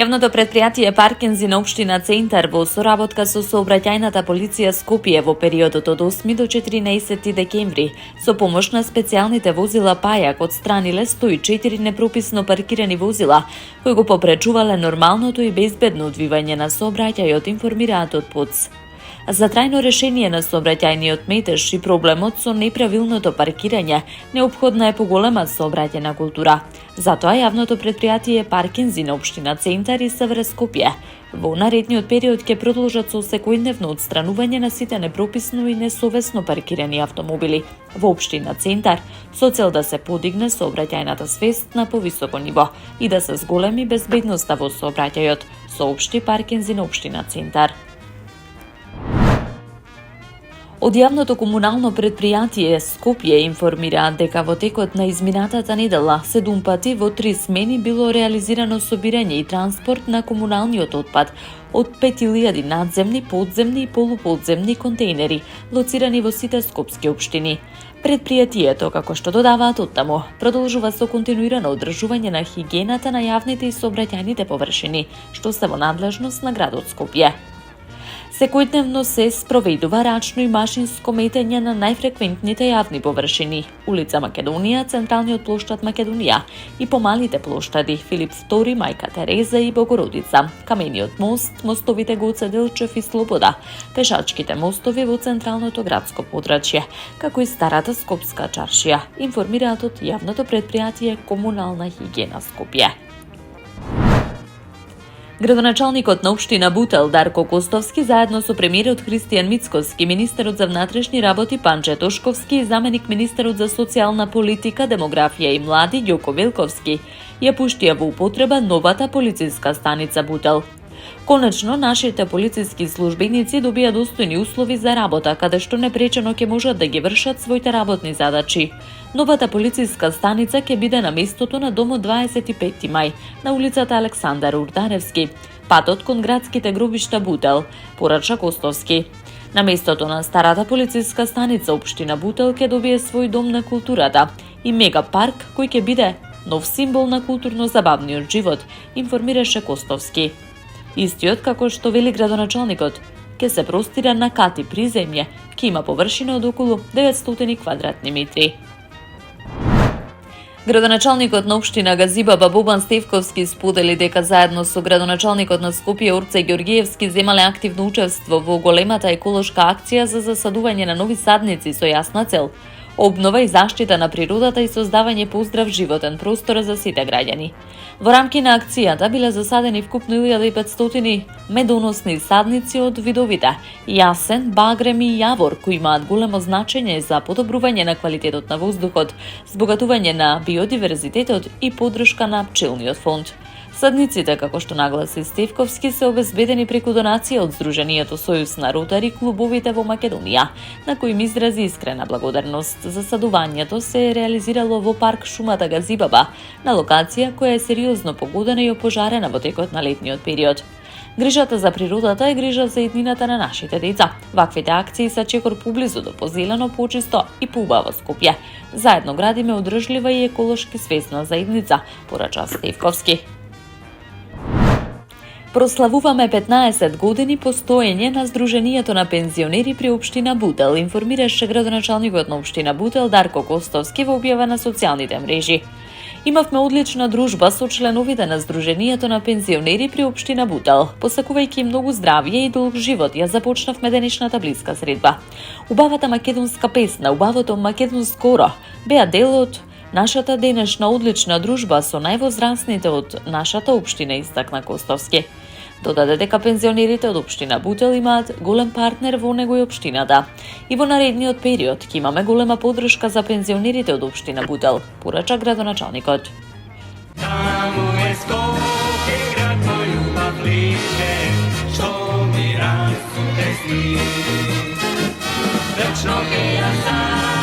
Јавното предпријатие Паркинзи на општина Центар во соработка со сообраќајната полиција Скопје во периодот од 8 до 14 декември со помош на специјалните возила Пајак отстраниле 104 непрописно паркирани возила кои го попречувале нормалното и безбедно одвивање на сообраќајот, информираат од ПОЦ. За трајно решение на сообраќајниот метеж и проблемот со неправилното паркирање, неопходна е поголема сообраќајна култура. Затоа јавното предпријатие Паркинзи на општина Центар и СВР Скопје во наредниот период ќе продолжат со секојдневно отстранување на сите непрописно и несовесно паркирани автомобили во општина Центар со цел да се подигне сообраќајната свест на повисоко ниво и да се зголеми безбедноста во сообраќајот, соопшти Паркинзи на општина Центар. Од јавното комунално предпријатие Скопје информираат дека во текот на изминатата недела 7 пати во 3 смени било реализирано собирање и транспорт на комуналниот отпад од 5000 надземни, подземни и полуподземни контејнери, лоцирани во сите скопски општини. Предпријатието, како што додаваат оттаму, продолжува со континуирано одржување на хигиената на јавните и сообраќајните површини, што се во надлежност на градот Скопје. Секојдневно се спроведува рачно и машинско метење на најфреквентните јавни површини: улица Македонија, централниот плоштад Македонија и помалите плоштади Филип II, Мајка Тереза и Богородица, камениот мост, мостовите Гоце Делчев и Слобода, пешачките мостови во централното градско подрачје, како и старата скопска чаршија, информираат од јавното предпријатие Комунална хигиена Скопје. Градоначалникот на општина Бутел Дарко Костовски заедно со премиерот Христијан Мицкоски, министерот за внатрешни работи Панче Тошковски и заменик министерот за социјална политика, демографија и млади Ѓоко Велковски ја пуштија во употреба новата полициска станица Бутел. Конечно, нашите полициски службеници добија достојни услови за работа, каде што непречено ќе можат да ги вршат своите работни задачи. Новата полициска станица ќе биде на местото на домот 25 мај, на улицата Александар Урдаревски, патот кон градските гробишта Бутел, порача Костовски. На местото на старата полициска станица општина Бутел ќе добие свој дом на културата и мега парк кој ќе биде нов символ на културно-забавниот живот, информираше Костовски. Истиот, како што вели градоначалникот, ќе се простира на кати приземје, ќе има површина од околу 900 квадратни метри. Градоначалникот на општина Газибаба Бобан Стевковски сподели дека заедно со градоначалникот на Скопје Орце Ѓоргиевски земале активно учество во големата еколошка акција за засадување на нови садници со јасна цел обнова и заштита на природата и создавање поздрав животен простор за сите граѓани. Во рамки на акцијата биле засадени вкупно 1500 медоносни садници од видовите јасен, багрем и јавор, кои имаат големо значење за подобрување на квалитетот на воздухот, збогатување на биодиверзитетот и поддршка на пчелниот фонд. Садниците, како што нагласи Стевковски, се обезбедени преку донација од Сдруженијето Сојуз на ротари клубовите во Македонија, на кои им изрази искрена благодарност. Засадувањето се реализирало во парк Шумата Газибаба, на локација која е сериозно погодена и опожарена во текот на летниот период. Грижата за природата е грижа за иднината на нашите деца. Ваквите акции се чекор поблизу до позелено, почисто и поубаво Скопје. Заедно градиме одржлива и еколошки свесна заедница, порача Стевковски. Прославуваме 15 години постоење на Сдруженијето на пензионери при општина Бутел, информираше градоначалникот на општина Бутел Дарко Костовски во објава на социјалните мрежи. Имавме одлична дружба со членовите на Сдруженијето на пензионери при општина Бутел. Посакувајќи многу здравје и долг живот, ја започнавме денешната блиска средба. Убавата македонска песна, убавото македонско оро беа дел од нашата денешна одлична дружба со највозрасните од нашата општина, истакна Костовски. Додаде дека пензионерите од општина Бутел имаат голем партнер во него и општината. И во наредниот период ќе имаме голема поддршка за пензионерите од општина Бутел, порача градоначалникот. Таму е Скопје, град мој љубав лише, што ми расуте сни. Вечно ќе ја